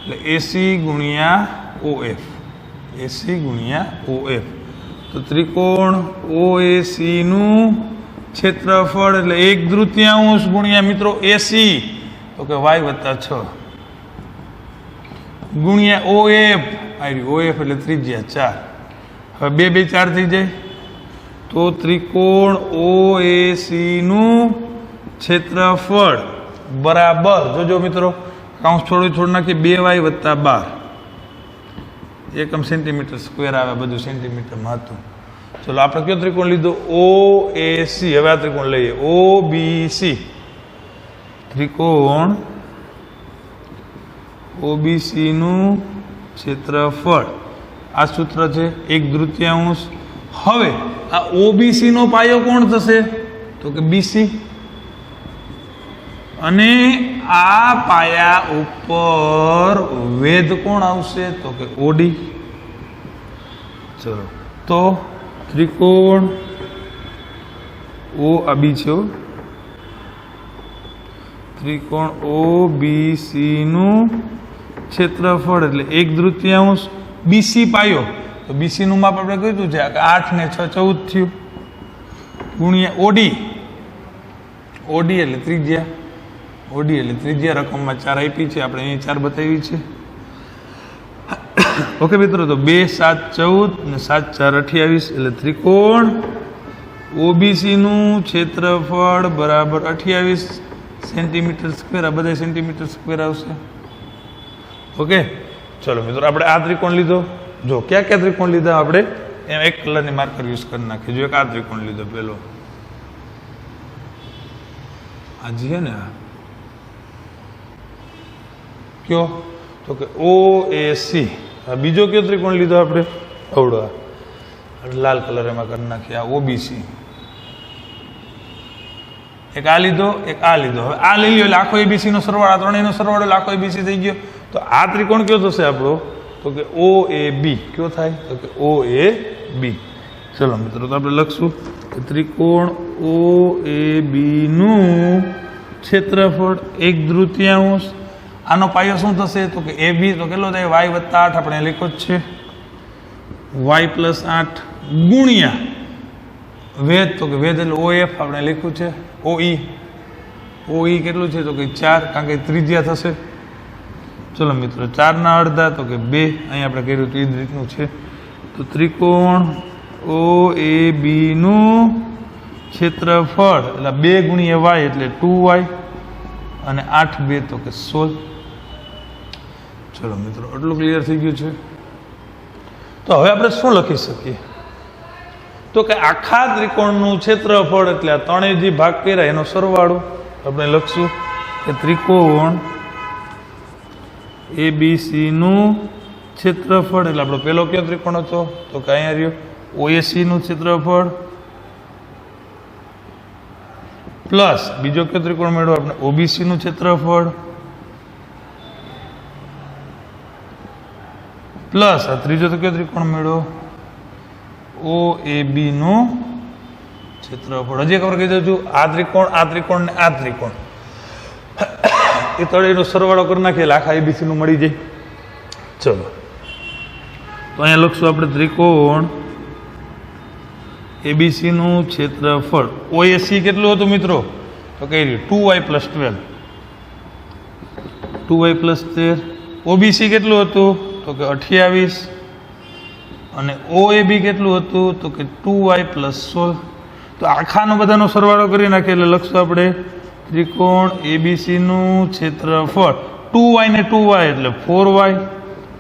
એટલે AC ગુણ્યા OF, AC ગુણ્યા OF. તો ત્રિકોણ OAC નું ક્ષેત્રફળ એટલે 1/3 ગુણ્યા મિત્રો AC, તો કે y વત્તા 6 ગુણ્યા OF. OF એટલે ત્રિજ્યા 4. હવે 2 2 4 થઈ જાય. તો ત્રિકોણ OAC નું ક્ષેત્રફળ બરાબર, જોજો મિત્રો, કાઉન્સ છોડી નાખીએ, 2y વત્તા 12. એકમ સેન્ટીમીટર સ્ક્વેર આવે, બધું સેન્ટીમીટરમાં હતું. ચલો, આપણે કયો ત્રિકોણ લીધો? OAC. હવે આ ત્રિકોણ લઈએ OBC. ત્રિકોણ OBC નું ક્ષેત્રફળ, આ સૂત્ર છે 1/3. હવે આ OBC નો પાયો કોણ થશે? તો કે BC. અને આ પાયા ઉપર વેધ કોણ આવશે? તો કે OD. ચલો, તો ત્રિકોણ OAB છે, ત્રિકોણ OBC નું ક્ષેત્રફળ એટલે 1/3 BC પાયો. તો BC નું માપ આપણે કીધું છે 8 ને 6 14 થયું, ગુણ્યા OD. OD એટલે ત્રિજ્યા, OD એટલે ત્રિજ્યા, રકમમાં 4 આપી છે, આપણે અહીં 4 બતાવી છે. ઓકે મિત્રો, તો 2 7 14 ને 7 4 28, એટલે ત્રિકોણ OBC નું ક્ષેત્રફળ બરાબર 28 સેન્ટીમીટર સ્ક્વેર. આ બધા સેન્ટીમીટર સ્ક્વેર આવશે. ઓકે, ચલો મિત્રો, આપણે આ ત્રિકોણ લીધો. જો ક્યાં ક્યાં ત્રિકોણ લીધા આપણે, એમ એક કલરની માર્કર યુઝ કરી નાખીએ. જો એક આ ત્રિકોણ લીધો પહેલો, આ જે છે ને આ કયો તો કે ઓ એ સી. બીજો કયો ત્રિકોણ લીધો આપણે? અવડો લાલ કલર એમાં કરી નાખીએ, આ ઓબીસી. એક આ લીધો, એક આ લીધો. હવે આ લઈ લ્યો એટલે આખો એબીસી નો સરવાળો, આ ત્રણેયનો સરવાળો એટલે આખો એબીસી થઈ ગયો. તો આ ત્રિકોણ કયો થશે આપણો? તો કે ઓ એ બી. કયો થાય? તો કે ઓ એ બી. ચલો મિત્રો, તો આપણે લખશું કે ત્રિકોણ ઓ એ બી નું ક્ષેત્રફળ 1/3. આનો પાયો શું થશે? તો કે એ બી તો કેટલો થાય? વાય + 8. આપણે લખ્યો જ છે વાય + 8 ગુણ્યા વેધ. તો કે વેધ એટલે ઓએફ આપણે લખ્યું છે. ઓઈ કેટલું છે? તો કે 4, કારણ કે ત્રિજ્યા થશે. ચલો મિત્રો, 4 અડધા તો કે 2. અહીં આપણે કર્યું તો એ જ રીતનું છે. તો ત્રિકોણ ઓ એ બી નું ક્ષેત્રફળ એટલે 2 ગુણ્યા વાય એટલે 2y અને 8 2 તો કે 16. ચલો મિત્રો, આટલું ક્લિયર થઈ ગયું છે. તો હવે આપણે શું લખી શકીએ? તો કે આખા ત્રિકોણનું ક્ષેત્રફળ એટલે આ ત્રણેય જે ભાગ કર્યા એનો સરવાળો. આપણે લખશું કે ત્રિકોણ એબીસી નું ક્ષેત્રફળ એટલે આપણો પહેલો કયો ત્રિકોણ હતો? તો કે અહીંયા રહ્યો ઓએસી નું ક્ષેત્રફળ પ્લસ બીજો કયો ત્રિકોણ મેળવ્યો આપણે? ઓબીસી નું ક્ષેત્રફળ પ્લસ આ ત્રીજો તો કયો ત્રિકોણ મેળવ્યો? ઓ એ બી નું ક્ષેત્રફળ. હજી ખબર કહી દઉં છું, આ ત્રિકોણ ને આ ત્રિકોણ એ ત્રણેયનો સરવાળો કરી નાખીએ એટલે આખા એબીસી નું મળી જાય. ચલો, તો અહીંયા લખશું આપણે ત્રિકોણ એબીસી નું ક્ષેત્રફળ. ઓએસી કેટલું હતું મિત્રો? તો કઈ રહ્યું 2y + 12. 2y + 13. ઓબીસી કેટલું હતું? તો કે 28. અને ઓએબી કેટલું હતું? તો કે 2y + 16. તો આખાનો બધાનો સરવાળો કરી નાખીએ એટલે લખશું આપણે ત્રિકોણ એબીસી નું ક્ષેત્રફળ 2y ને 2y એટલે 4y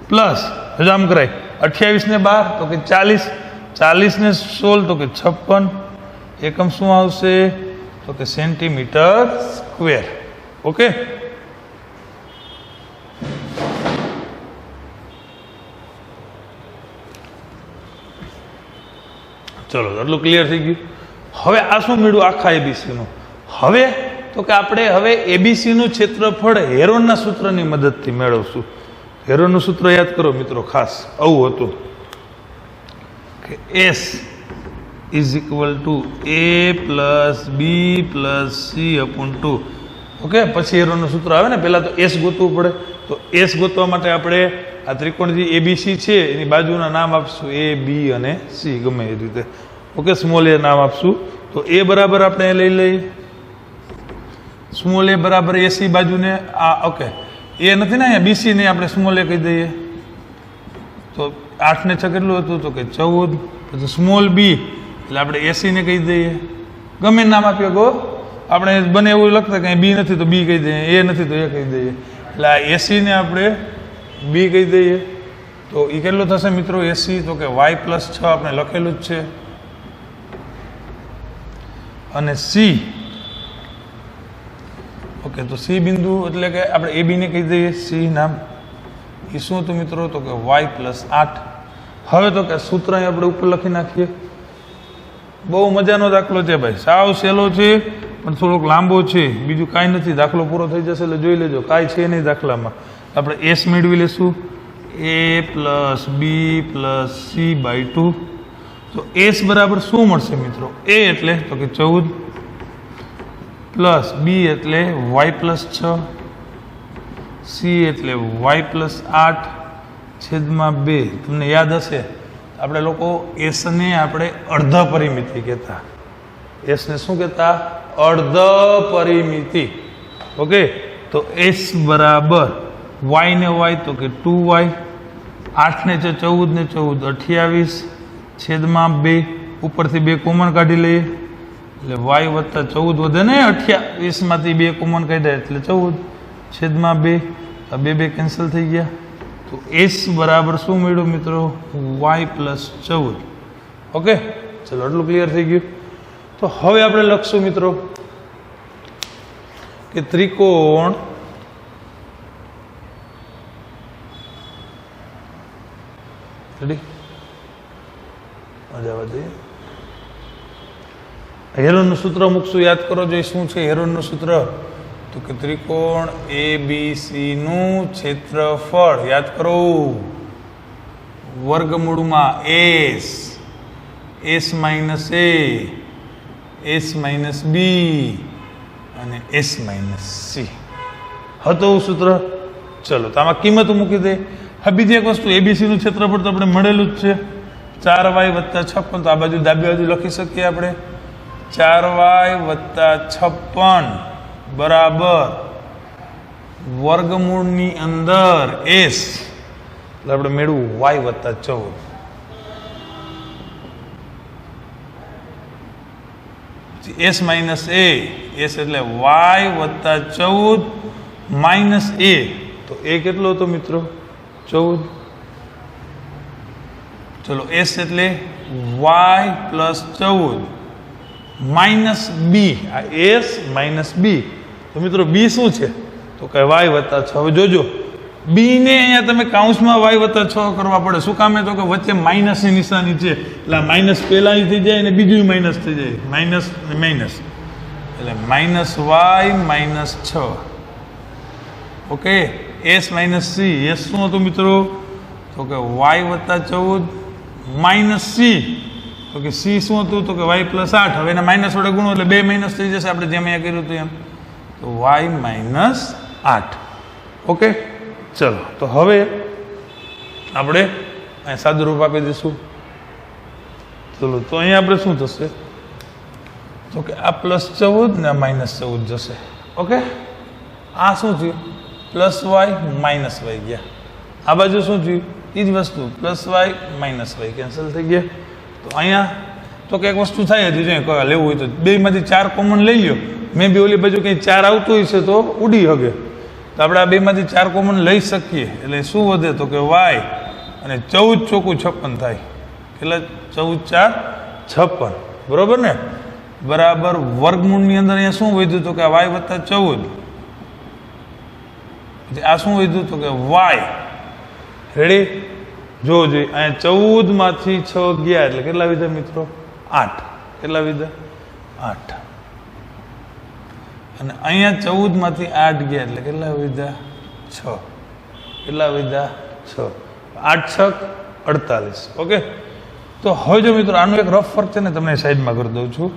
પ્લસ હજામ કરાય 28 ને 12 તો કે 40, 40 ને 16 તો કે 56. એકમ શું આવશે? તો કે સેન્ટીમીટર સ્ક્વેર. ઓકે, ચલો આટલું ક્લિયર થઈ ગયું. હવે આ શું મળ્યું આખા એબીસી નું? હવે તો કે આપણે હવે એબીસી નું ક્ષેત્રફળ હેરોનના સૂત્રની મદદથી મેળવશું. હેરોનનું સૂત્ર યાદ કરો મિત્રો ખાસ. આવું હતું કે S = A + B + C/2. Okay, પછી હેરોનનું સૂત્ર આવે ને. પહેલાં તો S ગોતવું પડે. તો S ગોતવા માટે આપણે આ ત્રિકોણ જે એબીસી છે એની બાજુના નામ આપશું A, B અને C, ગમે એ રીતે. ઓકે, સ્મોલ એ નામ આપશું. તો A બરાબર આપણે લઈ લઈએ સ્મોલ a બરાબર AC બાજુને આ. ઓકે, એ નથી ને અહીંયા BC ને આપણે સ્મોલ એ કહી દઈએ. તો 8 ને 6 કેટલું હતું? તો કે 14. પછી સ્મોલ b એટલે આપણે AC ને કહી દઈએ. ગમે નામ આપ્યો ગો, આપણે બને એવું લખતા કે B નથી તો B કહી દઈએ, A નથી તો A કહી દઈએ. એટલે આ AC ને આપણે B કહી દઈએ. તો એ કેટલું થશે મિત્રો AC? તો કે y + 6 આપણે લખેલું જ છે. અને C, ઓકે, તો C બિંદુ એટલે કે આપણે AB ને કહી દઈએ C નામ. એ શું હતું મિત્રો? તો કે y + 8. હવે તો કે સૂત્ર અહીં આપણે ઉપર લખી નાખીએ. બહુ મજાનો દાખલો છે ભાઈ, સાવ સહેલો છે પણ થોડોક લાંબો છે. બીજું કાંઈ નથી, દાખલો પૂરો થઈ જશે એટલે જોઈ લેજો. કાંઈ છે નહીં દાખલામાં. આપણે S મેળવી લેશું A + B + C/2. તો S બરાબર શું મળશે મિત્રો? A એટલે તો કે 14 પ્લસ B એટલે y + 6, C એટલે y + 8 છેદમાં 2. તમને યાદ હશે આપણે લોકો S ને આપણે અર્ધ પરિમિતિ કહેતા. S ને શું કહેતા? અર્ધ પરિમિતિ. ઓકે, તો S બરાબર y ને y તો કે 2y, 8 ને 14 ને 14 28 છેદમાં 2. ઉપરથી 2 કોમન કાઢી લઈએ એટલે y + 14 વધે ને 28 માંથી 2 કોમન કાઢ્યા એટલે 14 છેદમાં 2. આ 2 કેન્સલ થઈ ગયા. તો S બરાબર શું મળ્યું મિત્રો? y + 14. ઓકે, ચલો આટલું ક્લિયર થઈ ગયું. તો હવે આપણે લખશું મિત્રો કે ત્રિકોણ હેરોનનું સૂત્ર મૂકશું, યાદ કરો જો શું છે હેરોનનું સૂત્ર, તો કે ત્રિકોણ એબીસી નું ક્ષેત્રફળ યાદ કરો વર્ગમૂળમાં એસ, એસ માઇનસ એ, એસ માઇનસ બી અને એસ માઇનસ સી હતું સૂત્ર. ચલો તો આમાં કિંમત મૂકી દે. હવે બીજી એક વસ્તુ, એબીસી નું ક્ષેત્રફળ તો આપણે મળેલું જ છે 4y + 56, તો આ બાજુ ડાબી બાજુ લખી શકીએ આપણે 4y + 56 બરાબર વર્ગમૂળની અંદર એસ, એટલે આપણે મેળવું y + 14. એસ માઇનસ એ, એસ એટલે y + 14 માઇનસ એ, તો એ કેટલો હતો મિત્રો 14. ચલો એસ એટલે y + 14 માઇનસ બી, આ એસ માઇનસ બી, તો મિત્રો બી શું છે તો કે y + 6. હવે જોજો બી ને અહીંયા તમે કાઉન્સમાં y + 6 કરવા પડે, શું કામે તો કે વચ્ચે માઇનસની નિશાની છે, એટલે માઇનસ પહેલાની થઈ જાય અને બીજું માઇનસ થઈ જાય, માઇનસ ને માઇનસ, એટલે minus y minus 6. Okay, S minus C, S શું હતું મિત્રો તો કે y + 14 માઇનસ સી, તો કે સી શું હતું તો કે y + 8. હવે એના માઇનસ વડે ગુણો એટલે 2 માઇનસ થઈ જશે, આપણે જેમ અહીંયા કર્યું હતું એમ, તો y માઇનસ 8. ઓકે, ચલો તો હવે આપણે અહીં સાદું રૂપ આપી દઈશું. ચલો તો અહીંયા આપણે શું થશે તો કે આ +14 ને આ -14 જશે. ઓકે, આ શું થયું +y -y ગયા, આ બાજુ શું થયું એ જ વસ્તુ +y -y કેન્સલ થઈ ગયા. તો અહીંયા તો કે એક વસ્તુ થાય હતી, જો લેવું હોય તો બેમાંથી 4 કોમન લઈ લ્યો, મેં બી ઓલી બાજુ કંઈ 4 આવતું હોય છે તો ઉડી હગે, તો આપણે આ બેમાંથી 4 કોમન લઈ શકીએ, એટલે શું વધે તો કે y, અને 14 ચોકું 56 થાય, એટલે 14 × 4 = 56, બરોબર ને, બરાબર વર્ગમૂળની અંદર અહીંયા શું વધ્યું તો કે y + 14, આ શું વધ્યું તો કે y, રેડી જોવો જોઈએ, અહીંયા 14 માંથી 6 ગયા એટલે કેટલા વિધા મિત્રો 8, કેટલા વિધા 8, અને અહીંયા 14 માંથી 8 ગયા એટલે કેટલા વિધા 6, કેટલા વિધા 6, 8 × 6 = 48. ઓકે, તો હવે જો મિત્રો આનો એક રફ ફર્ક છે ને તમને સાઈડમાં કરી દઉં છું.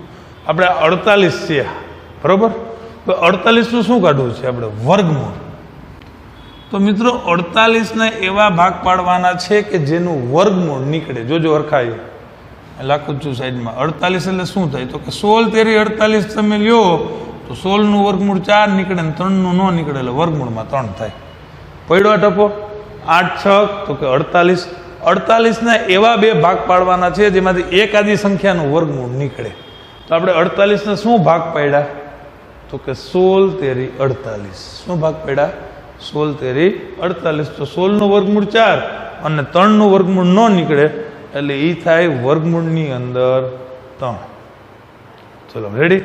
આપણે 48 છે બરોબર, તો 48 નું શું કાઢવું છે આપણે વર્ગમૂળ, તો મિત્રો 48 એવા ભાગ પાડવાના છે કે જેનું વર્ગમૂળ નીકળે. જોજો હરખાયું લાખું છું સાઈડમાં. 48 એટલે શું થાય તો કે 16 તેરી 48 તમે લ્યો તો 16 નું વર્ગમૂળ 4 નીકળે ને 3 નું ન નીકળે, એટલે વર્ગમૂળમાં 3 થાય. પડ્યો ટપો 8 × 6 તો કે 48. 48 એવા બે ભાગ પાડવાના છે જેમાંથી એક આદી સંખ્યાનું વર્ગમૂળ નીકળે. તો આપણે 48 શું ભાગ પાડ્યા તો કે 16 તેરી 48. શું ભાગ પાડ્યા 16 તેરી 48. તો 16 નું વર્ગમૂળ 4 અને 3 નું વર્ગમૂળ ન નીકળે, એટલે એ થાય વર્ગમૂળની અંદર 3. ચલો રેડી,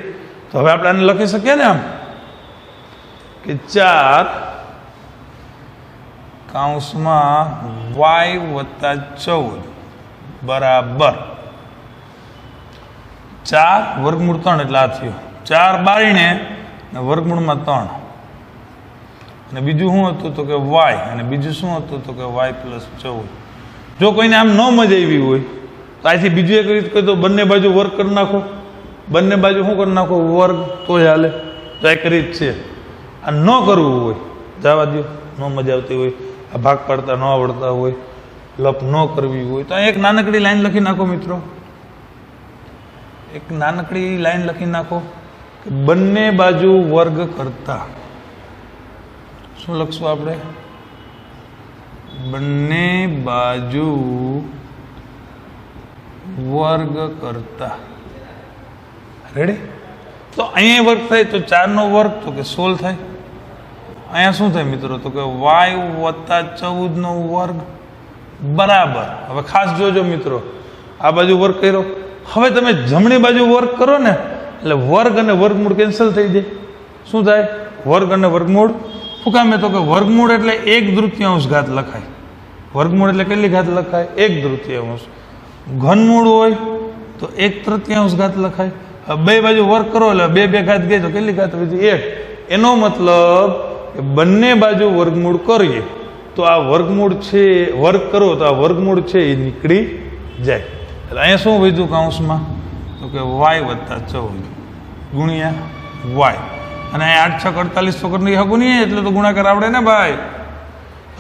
તો હવે આપણે આને લખી શકીએ ને આમ કે 4 કૌંસમાં y + 14 બરાબર 4 વર્ગમૂળ 3, એટલે આ થયું 4 બારીને વર્ગમૂળમાં 3, અને બીજું શું હતું તો કે y, અને બીજું શું હતું તો કે y + 14. જો કોઈને આમ ન મજા આવી હોય તો અહીંથી બીજું એક રીત કહી દો, બંને બાજુ વર્ગ કરી નાખો, બંને બાજુ શું કરી નાખો વર્ગ, તો હાલે. તો એક રીત છે. આ ન કરવું હોય જવા દો, ન મજા આવતી હોય, આ ભાગ પાડતા ન આવડતા હોય, લપ ન કરવી હોય, તો એક નાનકડી લાઈન લખી નાખો મિત્રો, એક નાનકડી લાઈન લખી નાખો કે બંને બાજુ વર્ગ કરતા. શું લખશું આપણે બંને બાજુ વર્ગ કરતા. રેડી, તો અહીંયા વર્ગ થાય તો 4 નો વર્ગ તો કે 16 થાય. અહીંયા શું થાય મિત્રો તો કે y + 14 નો વર્ગ બરાબર. હવે ખાસ જોજો મિત્રો, આ બાજુ વર્ગ કર્યો, હવે તમે જમણી બાજુ વર્ગ કરો ને એટલે વર્ગ અને વર્ગમૂળ કેન્સલ થઈ જાય. શું થાય વર્ગ અને વર્ગમૂળ શું કામે? તો કે વર્ગમૂળ એટલે 1/તૃતીયાંશ ઘાત લખાય. વર્ગમૂળ એટલે કેટલી ઘાત લખાય? 1/તૃતીયાંશ. ઘનમૂળ હોય તો 1/તૃતીયાંશ ઘાત લખાય. બે બાજુ વર્ગ કરો એટલે બે ઘાત ગઈ તો કેટલી ઘાત વધી? 1. એનો મતલબ કે બંને બાજુ વર્ગમૂળ કરીએ તો આ વર્ગમૂળ છે, વર્ગ કરો તો આ વર્ગમૂળ છે એ નીકળી જાય. એટલે અહીંયા શું વધ્યું કૌંસમાં? તો કે y+14 ગુણ્યા y. અને અહીંયા 8 6 48 તો કરી શકું નહીં, એટલે તો ગુણાકાર આવડે ને ભાઈ.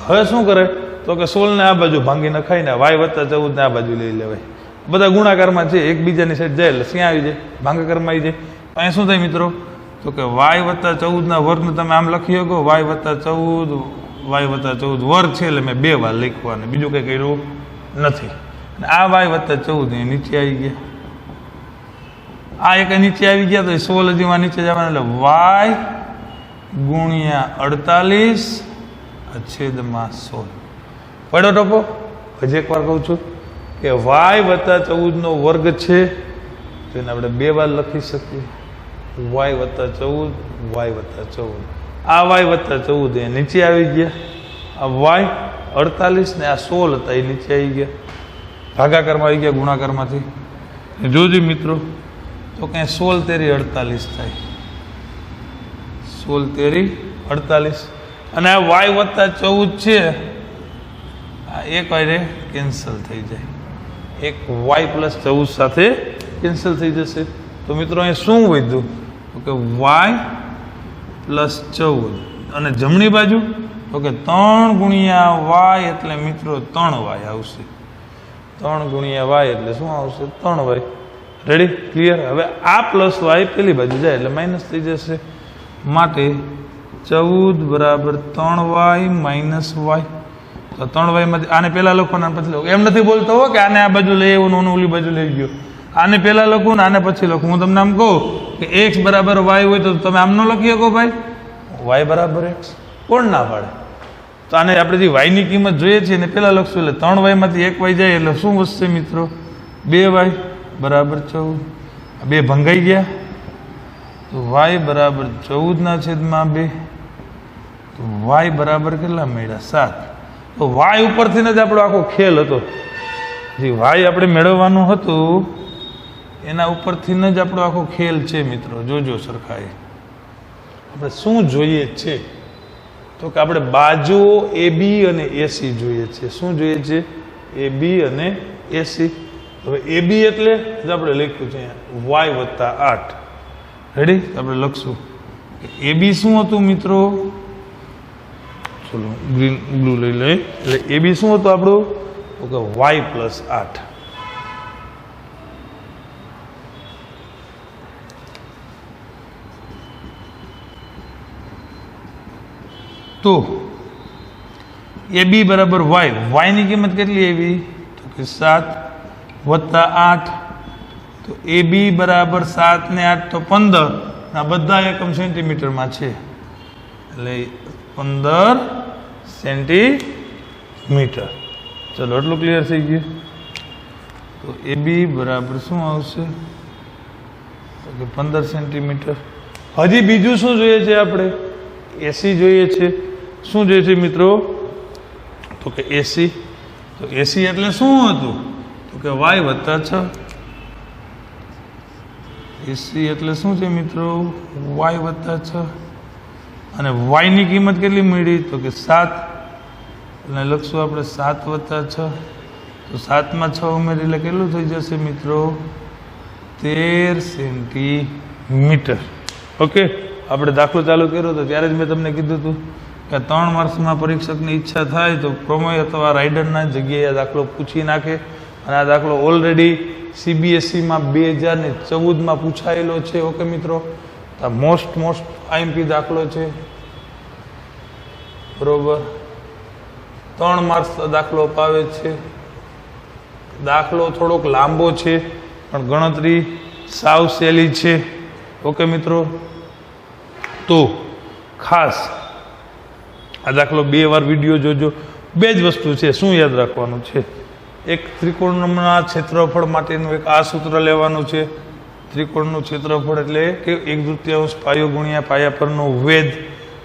હવે શું કરે? તો કે 16 ને આ બાજુ ભાંગી નખાય ને y+14 ને આ બાજુ લઈ લેવાય. બધા ગુણાકારમાં છે, એકબીજાની સાઈડ જાય એટલે ક્યાં આવી જાય? ભાંગાકારમાં આવી જાય. અહીંયા શું થાય મિત્રો? તો કે y+14 ના વર્ગને તમે આમ લખી શકો, y+14 વર્ગ છે એટલે મેં 2 વાર લખ્યું અને બીજું કંઈ કર્યું નથી. આ y+14 એ નીચે આવી ગયા, આ એક નીચે આવી ગયા તો 16 હજી નીચે જવાના એટલે y ગુણ્યા 48/16. પડો ટોપો. હજી એક વાર કહું છું કે y+14 નો વર્ગ છે તો એને આપણે 2 વાર લખી શકીએ, y+14 y+14. આ y+14 એ નીચે આવી ગયા, આ y 48 ને આ 16 હતા એ નીચે આવી ગયા, ભાગાકારમાં આવી ગયા ગુણાકારમાંથી. જોજો મિત્રો તો કે 16 તેરી 48 થાય, 16 તેરી 48. અને આ y+14 છે આ એક વારે કેન્સલ થઈ જાય, એક y+14 સાથે કેન્સલ થઈ જશે. તો મિત્રો અહીંયા શું વધ્યું? તો કે y+14 અને જમણી બાજુ તો કે 3 ગુણ્યા y એટલે મિત્રો 3y આવશે. 3 ગુણ્યા y એટલે શું આવશે? 3y. રેડી? ક્લિયર? હવે આ +y પેલી બાજુ જાય એટલે માઇનસ થઈ જશે. માટે 14 બરાબર 3y - y. તો 3y માંથી આને પહેલા લખો ને પછી લખો, એમ નથી બોલતો હો કે આને આ બાજુ લઈ આવ્યો ને ઓલી બાજુ લઈ ગયો. આને પહેલા લખું ને આને પછી લખું. હું તમને આમ કહું કે x બરાબર y હોય તો તમે આમ ન લખી શકો ભાઈ, y બરાબર x. કોણ ના પાડે? તો આને આપણે જે y ની કિંમત જોઈએ છે એને પહેલા લખશું એટલે 3y માંથી 1y જાય એટલે શું વધશે મિત્રો? 2y બરાબર 14. 2 ભંગાઈ ગયા તો y બરાબર 14/2. તો y બરાબર કેટલા મળ્યા? 7. તો y ઉપરથી જ આપણો આખો ખેલ હતો, જે y આપણે મેળવવાનું હતું એના ઉપરથી જ આપણો આખો ખેલ છે મિત્રો. જોજો સરખાએ આપણે શું જોઈએ છે તો કે આપણે બાજુઓ AB અને AC જોઈએ છે. શું જોઈએ છે? AB અને AC. હવે AB એટલે આપણે લખ્યું છે y+8. રેડી? આપણે લખશું AB શું હતું મિત્રો? ચલો ગ્રીન બ્લુ લઈ લઈએ. એટલે AB શું હતું આપણું? તો કે y+8. તો AB બરાબર y. y ની કિંમત કેટલી આવી? તો કે 7 + 8. તો AB બરાબર 7 ને 8 તો 15. આ બધા એકમ સેન્ટીમીટરમાં છે એટલે 15 સેન્ટીમીટર. ચલો એટલું ક્લિયર થઈ ગયું. તો AB બરાબર શું આવશે? તો કે 15 સેન્ટીમીટર. હજી બીજું શું જોઈએ છે આપણે? AC જોઈએ છે. શું જોઈએ છે મિત્રો? તો કે AC. તો AC એટલે શું હતું? તો કે y+6. AC એટલે શું છે મિત્રો? y+6. અને y ની કિંમત કેટલી મળી? તો કે 7. એટલે લખશું આપણે 7+6. તો 7 માં 6 ઉમેરી એટલે કેટલું થઈ જશે મિત્રો? 13 સેન્ટીમીટર. ઓકે, આપણે દાખલો ચાલુ કર્યો તો ત્યારે જ મેં તમને કીધું હતું કે 3 માર્ક્સમાં પરીક્ષકની ઈચ્છા થાય તો પ્રમેય અથવા રાઇડરના જગ્યાએ આ દાખલો પૂછી નાખે. અને આ દાખલો ઓલરેડી CBSEમાં 2014માં પૂછાયેલો છે. ઓકે મિત્રો, આ મોસ્ટ IMP દાખલો છે. બરોબર, 3 માર્ક્સ દાખલો અપાવે છે. દાખલો થોડોક લાંબો છે પણ ગણતરી સાવ સહેલી છે. ઓકે મિત્રો, તો ખાસ આ દાખલો 2 વાર વિડીયો જોજો. 2 જ વસ્તુ છે. શું યાદ રાખવાનું છે? એક ત્રિકોણના ક્ષેત્રફળ માટેનું એક આ સૂત્ર લેવાનું છે ત્રિકોણનું ક્ષેત્રફળ એટલે કે 1/2 પાયો ગુણ્યા પાયા પરનો વેધ,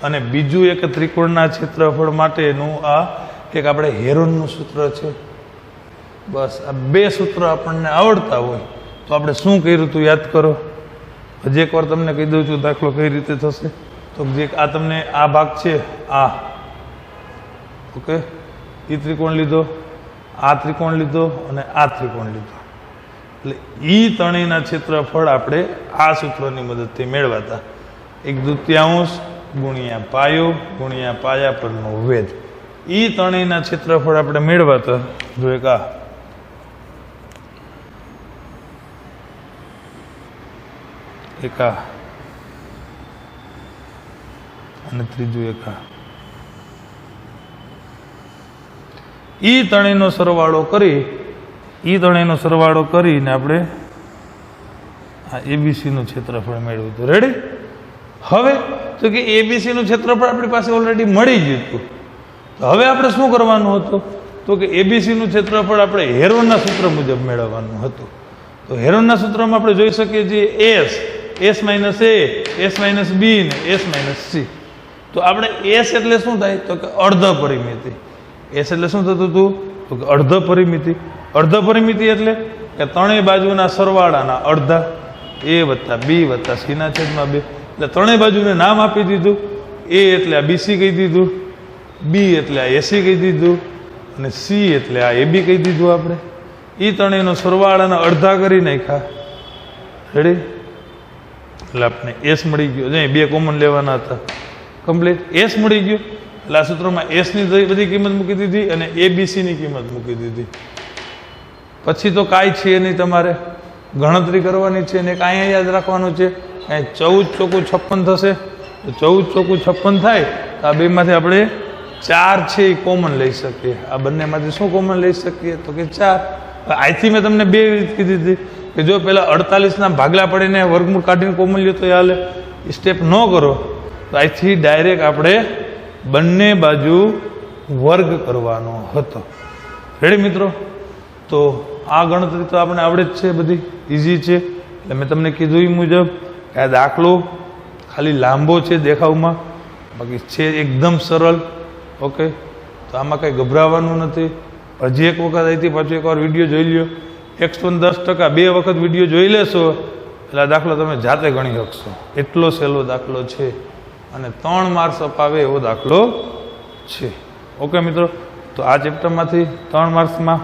અને બીજું એક ત્રિકોણના ક્ષેત્રફળ માટેનું આ એક આપણે હેરોનનું સૂત્ર છે. બસ આ બે સૂત્ર આપણને આવડતા હોય તો આપણે શું કર્યું હતું યાદ કરો. હજી એકવાર તમને કહી દઉં છું દાખલો કઈ રીતે થશે. તો જે આ તમને આ ભાગ છે આ, ઓકે, એ ત્રિકોણ લીધો, આ ત્રિકોણ લીધો અને આ ત્રિકોણ લીધો. એટલે ઈ ત્રણેયના ક્ષેત્રફળ આપણે આ સૂત્રની મદદથી મેળવાતા. 1/2 ગુણ્યા પાયો ગુણ્યા પાયા પરનો વેધ. ઈ ત્રણેયના ક્ષેત્રફળ આપણે મેળવાતા. જો એક આ અને ત્રીજું એક આ. ઈ ત્રણેયનો સરવાળો કરીને આપણે આ એબીસી નું ક્ષેત્રફળ મેળવ્યું હતું. રેડી? હવે તો કે એબીસી નું ક્ષેત્રફળ આપણી પાસે ઓલરેડી મળી ગયું હતું. તો હવે આપણે શું કરવાનું હતું? તો કે એબીસી નું ક્ષેત્રફળ આપણે હેરોનના સૂત્ર મુજબ મેળવવાનું હતું. તો હેરોનના સૂત્રમાં આપણે જોઈ શકીએ છીએ એસ માઇનસ એ, એસ માઇનસ બી ને એસ માઇનસ સી. તો આપણે એસ એટલે શું થાય? તો કે અર્ધ પરિમિતિ. એસ એટલે શું થતું હતું? તો કે અર્ધ પરિમિતિ. અર્ધ પરિમિતિ એટલે કે ત્રણેય બાજુના સરવાળાના અડધા, એ વત્તા બી વત્તા સી ના છેદમાં 2. એટલે ત્રણેય બાજુને નામ આપી દીધું. એ એટલે આ બીસી કહી દીધું, બી એટલે આ એસી કહી દીધું, અને સી એટલે આ એબી કહી દીધું. આપણે એ ત્રણેયનો સરવાળાના અડધા કરી નાખ્યા. રેડી? એટલે આપણે એસ મળી ગયો. જે બે કોમન લેવાના હતા, કમ્પ્લીટ એસ મળી ગયો. એટલે આ સૂત્રમાં એસની બધી કિંમત મૂકી દીધી અને એબીસીની કિંમત મૂકી દીધી. પછી તો કાંઈ છે નહીં, તમારે ગણતરી કરવાની છે ને કાંઈ યાદ રાખવાનું છે. કાંઈ 14 ચોકું 56 થશે. તો 14 ચોકું 56 થાય તો આ બેમાંથી આપણે 4 છે એ કોમન લઈ શકીએ. આ બંનેમાંથી શું કોમન લઈ શકીએ? તો કે 4. અહીંથી મેં તમને બે રીત કીધી હતી કે જો પહેલાં 48ના ભાગલા પડીને વર્ગમૂળ કાઢીને કોમન લ્યો તો એ હાલે. એ સ્ટેપ ન કરો તો અહીંથી ડાયરેક્ટ આપણે બંને બાજુ વર્ગ કરવાનો હતો. રેડી મિત્રો? તો આ ગણતરી તો આપણે આવડે જ છે, બધી ઇઝી છે. એટલે મેં તમને કીધું એ મુજબ કે આ દાખલો ખાલી લાંબો છે દેખાવમાં, બાકી છે એકદમ સરળ. ઓકે, તો આમાં કંઈ ગભરાવાનું નથી. હજી એક વખત અહીંથી પાછું એકવાર વિડીયો જોઈ લ્યો. 110%, 2 વખત વિડીયો જોઈ લેશો એટલે આ દાખલો તમે જાતે ગણી શકશો. એટલો સહેલો દાખલો છે અને 3 માર્ક્સ અપાવે એવો દાખલો છે. ઓકે મિત્રો? તો આ ચેપ્ટરમાંથી 3 માર્ક્સમાં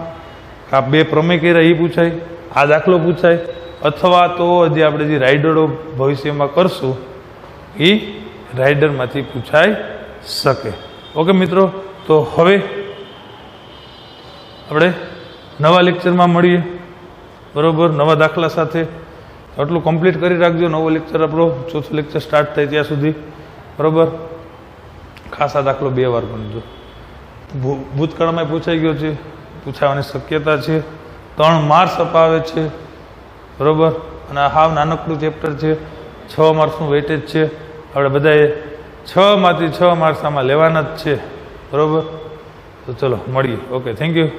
આ 2 પ્રમેય કર્યા એ પૂછાય, આ દાખલો પૂછાય, અથવા તો હજી આપણે જે રાઇડરો ભવિષ્યમાં કરશું એ રાઇડરમાંથી પૂછાઈ શકે. ઓકે મિત્રો? તો હવે આપણે નવા લેક્ચરમાં મળીએ, બરાબર, નવા દાખલા સાથે. આટલું કમ્પ્લીટ કરી રાખજો. નવો લેક્ચર આપણો 4થો લેક્ચર સ્ટાર્ટ થાય ત્યાં સુધી, બરાબર. ખાસ આ દાખલો 2 વાર ગણજો. ભૂતકાળમાં પૂછાઈ ગયો છે, પૂછાવાની શક્યતા છે. 3 માર્ક્સ અપાવે છે, બરાબર. અને આ હાવ નાનકડું ચેપ્ટર છે. 6 માર્ક્સનું વેઇટેજ છે. આપણે બધાએ 6 માંથી 6 માર્ક્સ આમાં લેવાના જ છે, બરાબર. તો ચલો મળીએ. Okay, thank you.